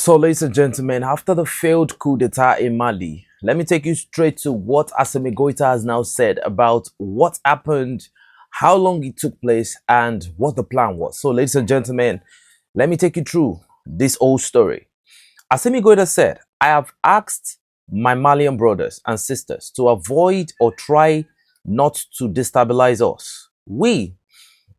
So, ladies and gentlemen, after the failed coup d'etat in Mali, let me take you straight to what Assimi Goïta has now said about what happened, how long it took place, and what the plan was. So, ladies and gentlemen, let me take you through this whole story. Assimi Goïta said, I have asked my Malian brothers and sisters to avoid or try not to destabilize us.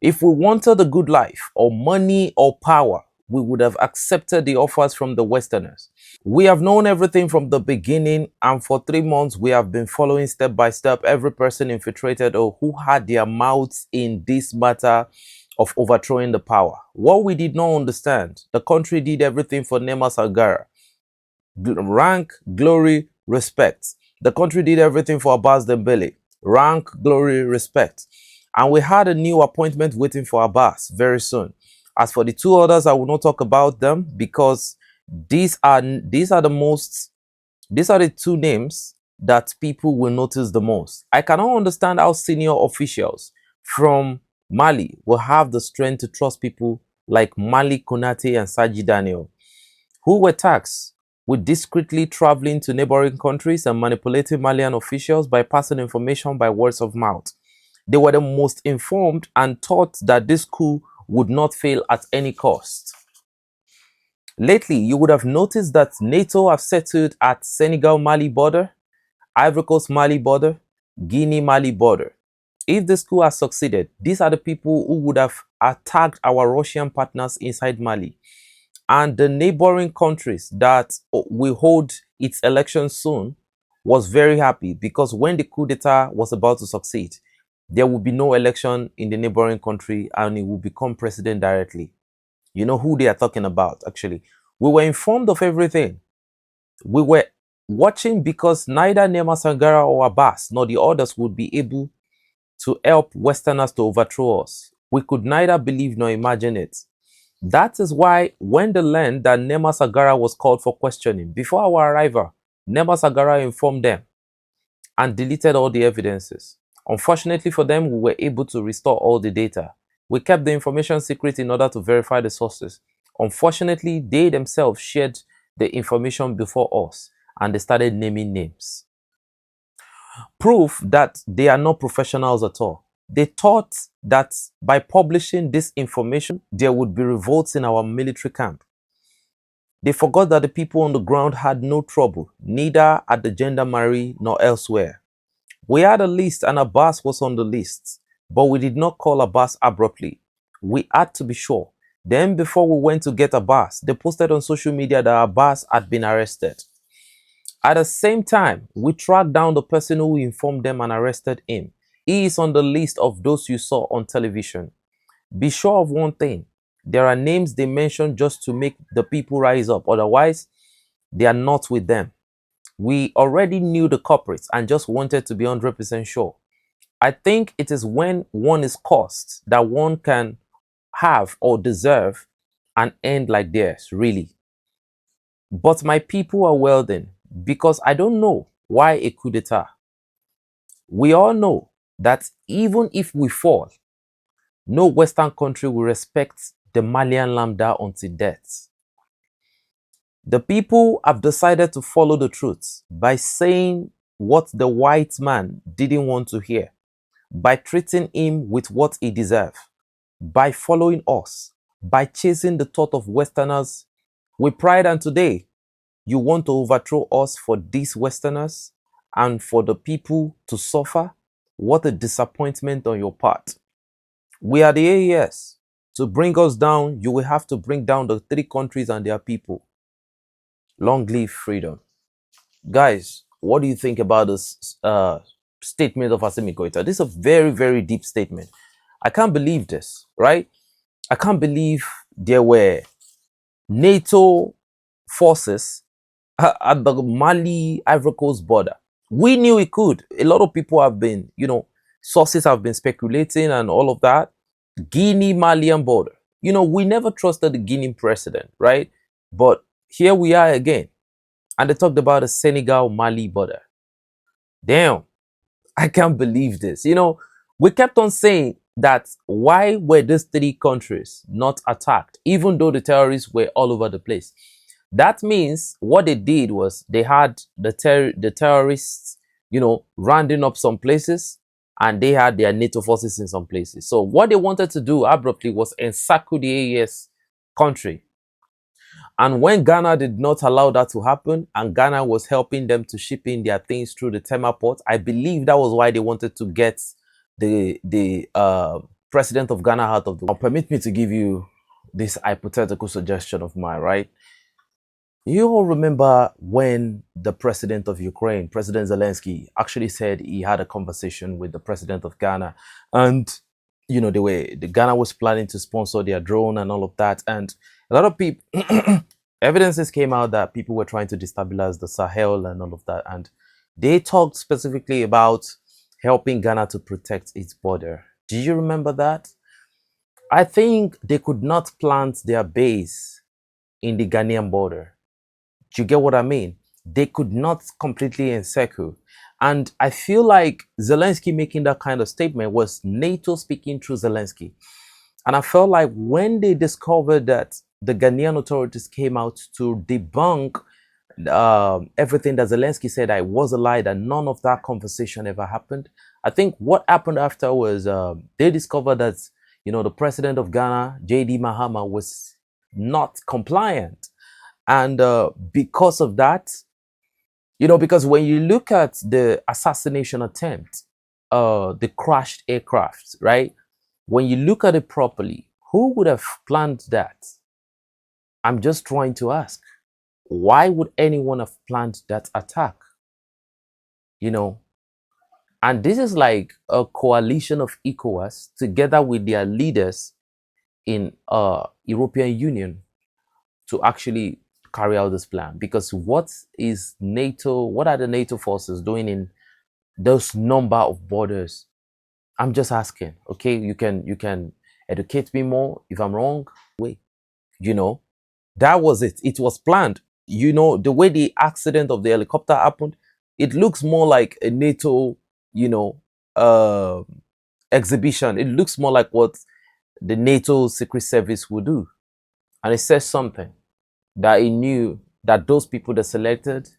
If we wanted a good life or money or power, we would have accepted the offers from the Westerners. We have known everything from the beginning, and for 3 months, we have been following step by step every person infiltrated or who had their mouths in this matter of overthrowing the power. What we did not understand, the country did everything for Nema Sagara. Rank, glory, respect. The country did everything for Abbas Dembele. Rank, glory, respect. And we had a new appointment waiting for Abbas very soon. As for the two others, I will not talk about them because these are the two names that people will notice the most. I cannot understand how senior officials from Mali will have the strength to trust people like Mali Konate and Saji Daniel, who were tasked with discreetly traveling to neighboring countries and manipulating Malian officials by passing information by words of mouth. They were the most informed and thought that this coup would not fail at any cost. Lately, you would have noticed that NATO have settled at Senegal-Mali border, Ivory Coast-Mali border, Guinea-Mali border. If this coup has succeeded, these are the people who would have attacked our Russian partners inside Mali. And the neighboring countries that will hold its election soon was very happy because when the coup d'etat was about to succeed, there will be no election in the neighboring country and he will become president directly. You know who they are talking about, actually. We were informed of everything. We were watching because neither Nema Sangara or Abbas nor the others would be able to help Westerners to overthrow us. We could neither believe nor imagine it. That is why when they learned that Nema Sagara was called for questioning, before our arrival, Nema Sagara informed them and deleted all the evidences. Unfortunately for them, we were able to restore all the data. We kept the information secret in order to verify the sources. Unfortunately, they themselves shared the information before us and they started naming names. Proof that they are not professionals at all. They thought that by publishing this information, there would be revolts in our military camp. They forgot that the people on the ground had no trouble, neither at the gendarmerie nor elsewhere. We had a list and Abbas was on the list, but we did not call Abbas abruptly. We had to be sure. Then before we went to get Abbas, they posted on social media that Abbas had been arrested. At the same time, we tracked down the person who informed them and arrested him. He is on the list of those you saw on television. Be sure of one thing. There are names they mention just to make the people rise up. Otherwise, they are not with them. We already knew the culprits and just wanted to be 100% sure. I think it is when one is cursed that one can have or deserve an end like theirs, really. But my people are welding because I don't know why a coup d'etat. We all know that even if we fall, no Western country will respect the Malian Lambda until death. The people have decided to follow the truth by saying what the white man didn't want to hear, by treating him with what he deserves, by following us, by chasing the thought of Westerners with pride. And today, you want to overthrow us for these Westerners and for the people to suffer? What a disappointment on your part. We are the AES. To bring us down, you will have to bring down the 3 countries and their people. Long live freedom. Guys, what do you think about this statement of Assimi Goïta? This is a very, very deep statement. I can't believe this, right? I can't believe there were NATO forces at the Mali Ivory Coast border. We knew it could. A lot of people have been, sources have been speculating and all of that. Guinea Malian border. We never trusted the Guinean president, right? But here we are again. And they talked about the Senegal-Mali border. Damn, I can't believe this. We kept on saying that why were these 3 countries not attacked, even though the terrorists were all over the place? That means what they did was they had the terrorists, rounding up some places, and they had their NATO forces in some places. So what they wanted to do abruptly was encircle the AES country. And when Ghana did not allow that to happen, and Ghana was helping them to ship in their things through the Tema port, I believe that was why they wanted to get the president of Ghana out of the. Now, permit me to give you this hypothetical suggestion of mine, right? You all remember when the president of Ukraine, President Zelensky, actually said he had a conversation with the president of Ghana, and the Ghana was planning to sponsor their drone and all of that, and a lot of people evidences came out that people were trying to destabilize the Sahel and all of that, and they talked specifically about helping Ghana to protect its border. Do you remember that? I think they could not plant their base in the Ghanaian border. Do you get what I mean? They could not completely encircle. And I feel like Zelensky making that kind of statement was NATO speaking through Zelensky. And I felt like when they discovered that the Ghanaian authorities came out to debunk everything that Zelensky said, I was a lie, that none of that conversation ever happened. I think what happened after was they discovered that, the president of Ghana, J.D. Mahama, was not compliant. And because of that, because when you look at the assassination attempt, the crashed aircraft, right? When you look at it properly, who would have planned that? I'm just trying to ask, why would anyone have planned that attack? And this is like a coalition of ECOWAS together with their leaders in European Union to actually carry out this plan. Because what are the NATO forces doing in those number of borders? I'm just asking. Okay, you can educate me more if I'm wrong. Wait, that was it. It was planned. The way the accident of the helicopter happened, it looks more like a NATO, exhibition. It looks more like what the NATO Secret Service would do. And it says something that he knew that those people they selected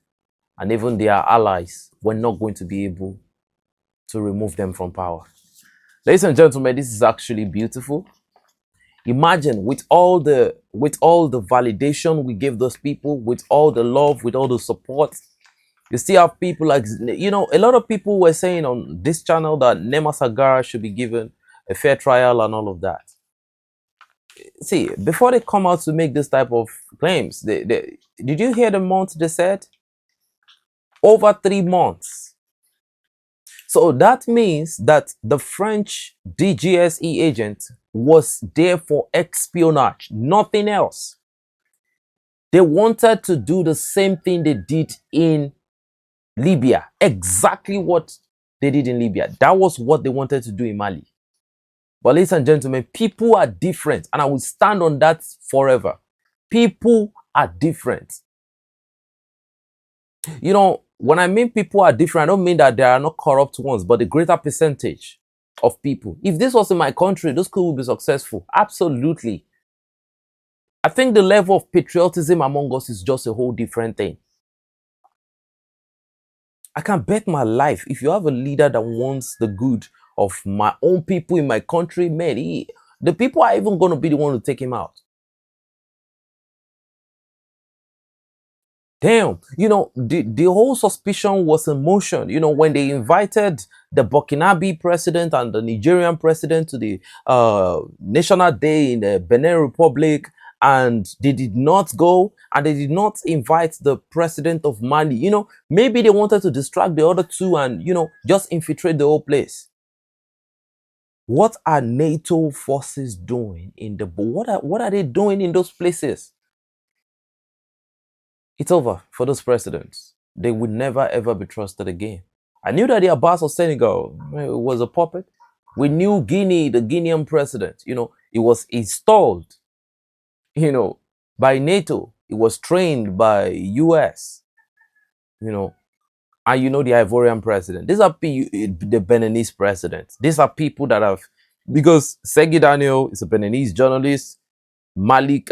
and even their allies were not going to be able to remove them from power. Ladies and gentlemen, this is actually beautiful. Imagine with all the validation we gave those people, with all the love, with all the support, you still have people like, a lot of people were saying on this channel that Nema Sagara should be given a fair trial and all of that. See, before they come out to make this type of claims, did you hear the month they said? Over 3 months. So that means that the French DGSE agent was there for espionage, nothing else. They wanted to do the same thing they did in Libya, exactly what they did in Libya. That was what they wanted to do in Mali. But ladies and gentlemen, people are different, and I will stand on that forever. People are different. When I mean people are different, I don't mean that there are not corrupt ones, but the greater percentage of people. If this was in my country, those Coup would be successful. Absolutely. I think the level of patriotism among us is just a whole different thing. I can bet my life, if you have a leader that wants the good of my own people in my country, man, the people are even going to be the one to take him out. Damn, the whole suspicion was in motion. When they invited the Burkinabe president and the Nigerian president to the National Day in the Benin Republic, and they did not go, and they did not invite the president of Mali. Maybe they wanted to distract the other two and, just infiltrate the whole place. What are NATO forces doing what are they doing in those places? It's over for those presidents. They would never ever be trusted again. I knew that the Abbas of Senegal was a puppet. We knew Guinea, the Guinean president, it was installed, by NATO. It was trained by US, and the Ivorian president. These are the Beninese president. These are people that have, because Segi Daniel is a Beninese journalist. Malik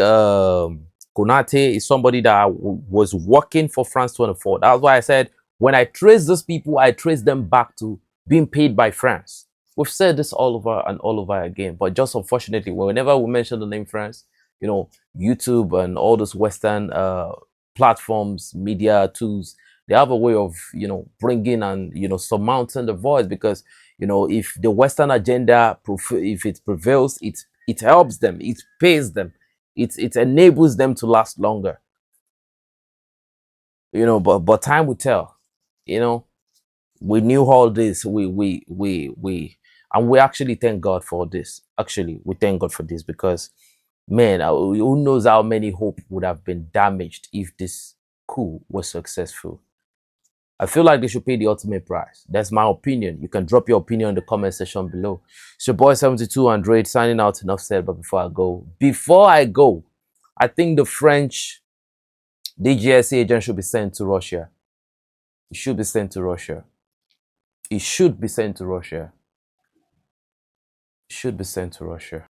Konate is somebody that was working for France 24. That's why I said when I trace these people, I trace them back to being paid by France. We've said this all over and all over again, but just unfortunately, whenever we mention the name France, you know, YouTube and all those Western platforms, media tools, they have a way of, you know, bringing and, you know, surmounting the voice, because, you know, if the Western agenda, if it prevails, it helps them, it pays them, it enables them to last longer, you know. But time will tell, you know. We knew all this. And we actually thank God for this. Actually, we thank God for this, because, man, who knows how many hope would have been damaged if this coup was successful. I feel like they should pay the ultimate price. That's my opinion. You can drop your opinion in the comment section below. It's your boy 72 Android signing out. Enough said. But before I go, I think the French DGSA agent should be sent to Russia. It should be sent to Russia. It should be sent to Russia. It should be sent to Russia.